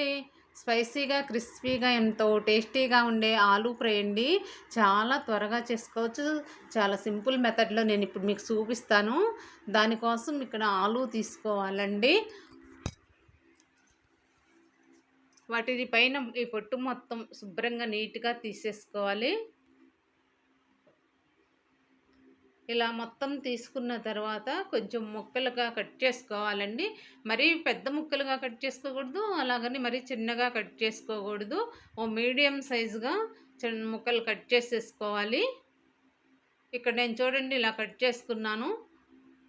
చూడండి, స్పైసీగా, క్రిస్పీగా ఎంతో టేస్టీగా ఉండే ఆలూ ఫ్రై అండి. చాలా త్వరగా చేసుకోవచ్చు. చాలా సింపుల్ మెథడ్‌లో నేనిప్పుడు మీకు చూపిస్తాను. దానికోసం ఇక్కడ ఆలూ తీసుకోవాలండి. వాటిని పైన ఈ పొట్టు మొత్తం శుభ్రంగా నీట్‌గా తీసేసుకోవాలి. ఇలా మొత్తం తీసుకున్న తర్వాత కొంచెం ముక్కలుగా కట్ చేసుకోవాలండి. మరీ పెద్ద ముక్కలుగా కట్ చేసుకోకూడదు. అలాగని మరీ చిన్నగా కట్ చేసుకోకూడదు. ఓ మీడియం సైజుగా చిన్న ముక్కలు కట్ చేసేసుకోవాలి. ఇక్కడ నేను చూడండి ఇలా కట్ చేసుకున్నాను.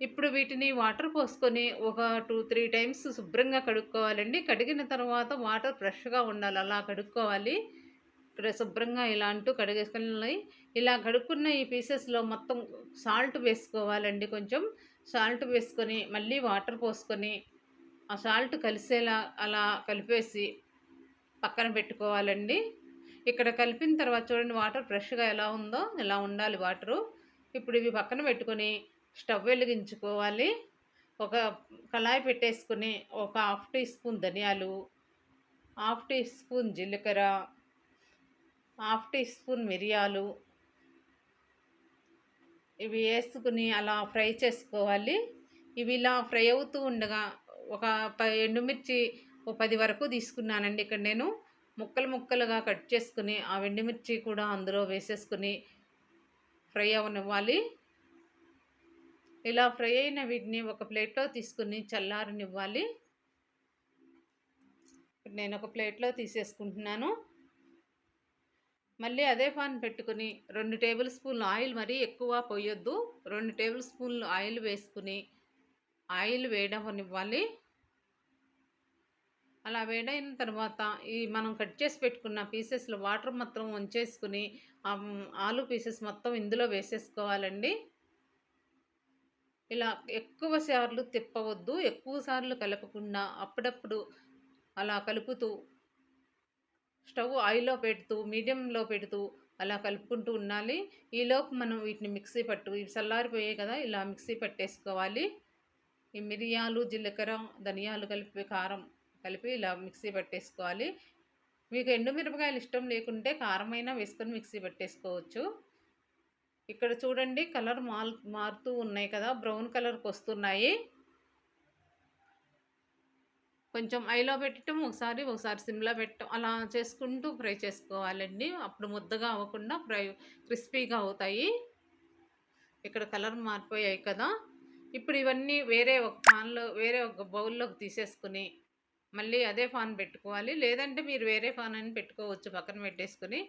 ఇప్పుడు వీటిని వాటర్ పోసుకొని ఒక 2, 3 టైమ్స్ శుభ్రంగా కడుక్కోవాలండి. కడిగిన తర్వాత వాటర్ ఫ్రెష్‌గా ఉండాలి. అలా కడుక్కోవాలి. ఇక్కడ శుభ్రంగా ఇలా అంటూ కడిగేసుకొని ఇలా కడుక్కున్న ఈ పీసెస్‌లో మొత్తం సాల్ట్ వేసుకోవాలండి కొంచెం. సాల్ట్ వేసుకొని మళ్ళీ వాటర్ పోసుకొని ఆ సాల్ట్ కలిసేలా అలా కలిపేసి పక్కన పెట్టుకోవాలండి. ఇక్కడ కలిపిన తర్వాత చూడండి వాటర్ ఫ్రెష్‌గా ఎలా ఉందో ఇలా ఉండాలి వాటరు. ఇప్పుడు ఇవి పక్కన పెట్టుకొని స్టవ్ వెలిగించుకోవాలి. ఒక కళాయి పెట్టేసుకొని ఒక హాఫ్ టీ స్పూన్ ధనియాలు, హాఫ్ టీ స్పూన్ జీలకర్ర, హాఫ్ టీ స్పూన్ మిరియాలు ఇవి వేసుకుని అలా ఫ్రై చేసుకోవాలి. ఇవి ఇలా ఫ్రై అవుతూ ఉండగా ఒక ఎండుమిర్చి ఓ 10 వరకు తీసుకున్నానండి ఇక్కడ నేను. ముక్కలు ముక్కలుగా కట్ చేసుకుని ఆ ఎండుమిర్చి కూడా అందులో వేసేసుకుని ఫ్రై అవ్వనివ్వాలి. ఇలా ఫ్రై అయిన వీటిని ఒక ప్లేట్‌లో తీసుకొని చల్లారనివ్వాలి. నేను ఒక ప్లేట్‌లో తీసేసుకుంటున్నాను. మళ్ళీ అదే పాన్ పెట్టుకొని 2 టేబుల్ స్పూన్‌లు ఆయిల్, మరీ ఎక్కువ పొయ్యొద్దు. 2 టేబుల్ స్పూన్‌లు ఆయిల్ వేసుకుని ఆయిల్ వేడవ్వనివ్వాలి. అలా వేడైన తర్వాత ఈ మనం కట్ చేసి పెట్టుకున్న పీసెస్‌లో వాటర్ మొత్తం వంచేసుకుని ఆలు పీసెస్ మొత్తం ఇందులో వేసేసుకోవాలండి. ఇలా ఎక్కువ సార్లు తిప్పవద్దు. ఎక్కువ సార్లు కలపకుండా అప్పుడప్పుడు అలా కలుపుతూ స్టవ్ హైలో పెడుతూ, మీడియంలో పెడుతూ అలా కలుపుకుంటూ ఉండాలి. ఈలోపు మనం వీటిని ఇవి చల్లారిపోయాయి కదా! ఇలా మిక్సీ పట్టేసుకోవాలి. ఈ మిరియాలు, జీలకర్ర, ధనియాలు కలిపి కారం కలిపి ఇలా మిక్సీ పట్టేసుకోవాలి. మీకు ఎండుమిరపకాయలు ఇష్టం లేకుంటే కారమైనా వేసుకొని మిక్సీ పట్టేసుకోవచ్చు. ఇక్కడ చూడండి కలర్ మారుతూ ఉన్నాయి కదా! బ్రౌన్ కలర్‌కొస్తున్నాయి. కొంచెం హైలో పెట్టటం, ఒకసారి సిమ్‌లో పెట్టడం అలా చేసుకుంటూ ఫ్రై చేసుకోవాలండి. అప్పుడు ముద్దగా అవ్వకుండా క్రిస్పీగా అవుతాయి. ఇక్కడ కలర్ మారిపోయాయి కదా! ఇప్పుడు ఇవన్నీ వేరే ఒక బౌల్‌లోకి తీసేసుకొని, మళ్ళీ అదే పాన్ పెట్టుకోవాలి. లేదంటే మీరు వేరే పాన్ అయినా పెట్టుకోవచ్చు పక్కన పెట్టేసుకొని.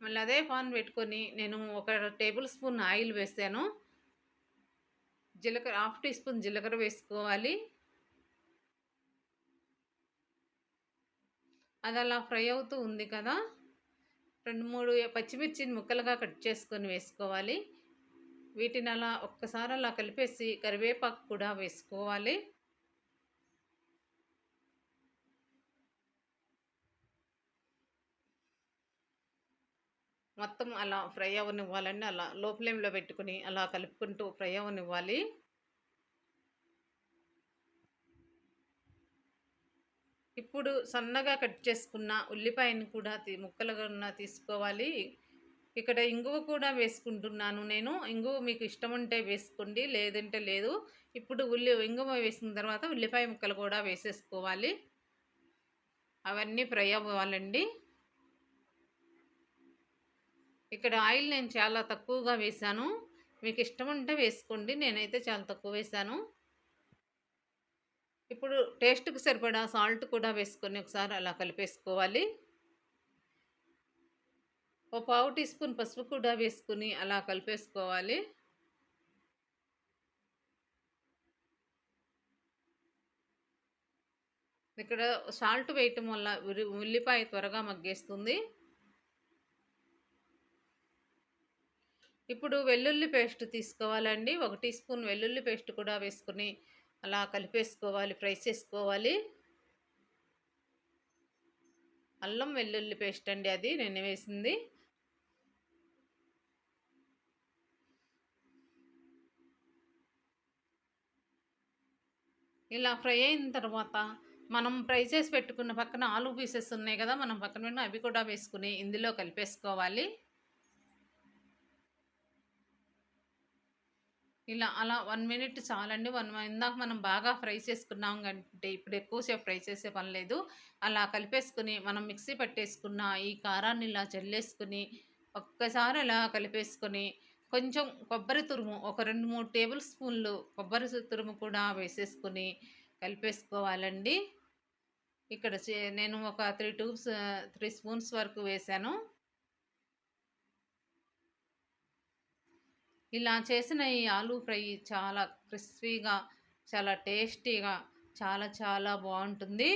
మళ్ళీ అదే పాన్ పెట్టుకొని నేను ఒక టేబుల్ స్పూన్ ఆయిల్ వేసాను. హాఫ్ టీ స్పూన్ జీలకర్ర వేసుకోవాలి. అది అలా ఫ్రై అవుతూ ఉంది కదా! 2, 3 పచ్చిమిర్చిని ముక్కలుగా కట్ చేసుకొని వేసుకోవాలి. వీటిని అలా ఒక్కసారి అలా కలిపేసి కరివేపాకు కూడా వేసుకోవాలి. మొత్తం అలా ఫ్రై అవ్వనివ్వాలండి. అలా లో ఫ్లేమ్‌లో పెట్టుకొని అలా కలుపుకుంటూ ఫ్రై అవ్వనివ్వాలి. ఇప్పుడు సన్నగా కట్ చేసుకున్న ఉల్లిపాయను కూడా ముక్కలుగా తీసుకోవాలి. ఇక్కడ ఇంగువ కూడా వేసుకుంటున్నాను నేను. ఇంగువ మీకు ఇష్టం ఉంటే వేసుకోండి. లేదంటే లేదు. ఇప్పుడు ఇంగువ వేసిన తర్వాత ఉల్లిపాయ ముక్కలు కూడా వేసేసుకోవాలి. అవన్నీ ఫ్రై అవ్వాలండి. ఇక్కడ ఆయిల్ నేను చాలా తక్కువగా వేశాను. మీకు ఇష్టం ఉంటే వేసుకోండి. నేనైతే చాలా తక్కువ వేశాను. ఇప్పుడు టేస్ట్‌కి సరిపడా సాల్ట్ కూడా వేసుకొని ఒకసారి అలా కలిపేసుకోవాలి. ఓ పావు టీ స్పూన్ పసుపు కూడా వేసుకొని అలా కలిపేసుకోవాలి. ఇక్కడ సాల్ట్ వేయటం వల్ల ఉల్లిపాయ త్వరగా మగ్గేస్తుంది. ఇప్పుడు వెల్లుల్లి పేస్ట్ తీసుకోవాలండి. 1 టీ స్పూన్ వెల్లుల్లి పేస్ట్ కూడా వేసుకొని అలా కలిపేసుకోవాలి. ఫ్రై చేసుకోవాలి. అల్లం వెల్లుల్లి పేస్ట్ అండి అది నేను వేసింది. ఇలా ఫ్రై అయిన తర్వాత మనం ఫ్రై చేసి పెట్టుకున్న పక్కన ఆలు పీసెస్ ఉన్నాయి కదా! మనం పక్కన పెట్టిన అవి కూడా వేసుకొని ఇందులో కలిపేసుకోవాలి. ఇలా అలా 1 మినిట్ చాలండి. ఇందాక మనం బాగా ఫ్రై చేసుకున్నాం కంటే ఇప్పుడు ఎక్కువ సేపు ఫ్రై చేసే పని లేదు. అలా కలిపేసుకొని మనం మిక్సీ పట్టేసుకున్న ఈ కారాన్ని ఇలా చల్లేసుకొని, ఒక్కసారి అలా కలిపేసుకొని, కొంచెం కొబ్బరి తురుము ఒక 2, 3 టేబుల్ స్పూన్లు కొబ్బరి తురుము కూడా వేసేసుకొని కలిపేసుకోవాలండి. ఇక్కడ నేను ఒక 3 స్పూన్స్ వరకు వేశాను. ఇలా చేసిన ఈ ఆలూ ఫ్రై చాలా క్రిస్పీగా, చాలా టేస్టీగా, చాలా చాలా బావుంటుంది.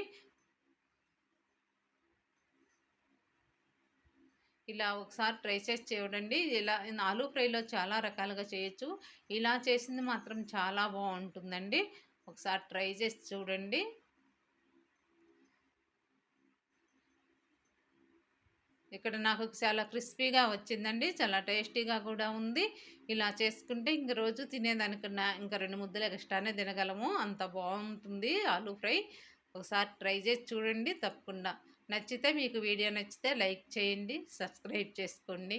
ఇలా ఒకసారి ట్రై చేసి చూడండి. ఇలా ఆలూ ఫ్రైలో చాలా రకాలుగా చేయొచ్చు. ఇలా చేసింది మాత్రం చాలా బావుంటుందండి. ఒకసారి ట్రై చేసి చూడండి. ఇక్కడ నాకు చాలా క్రిస్పీగా వచ్చిందండి. చాలా టేస్టీగా కూడా ఉంది. ఇలా చేసుకుంటే ఇంక రోజు తినేదానికన్నా ఇంకా 2 ముద్దలు ఎక్స్‌ట్రానే తినగలము. అంత బావుంటుంది ఆలూ ఫ్రై. ఒకసారి ట్రై చేసి చూడండి తప్పకుండా. నచ్చితే మీకు వీడియో నచ్చితే లైక్ చేయండి. సబ్స్క్రైబ్ చేసుకోండి.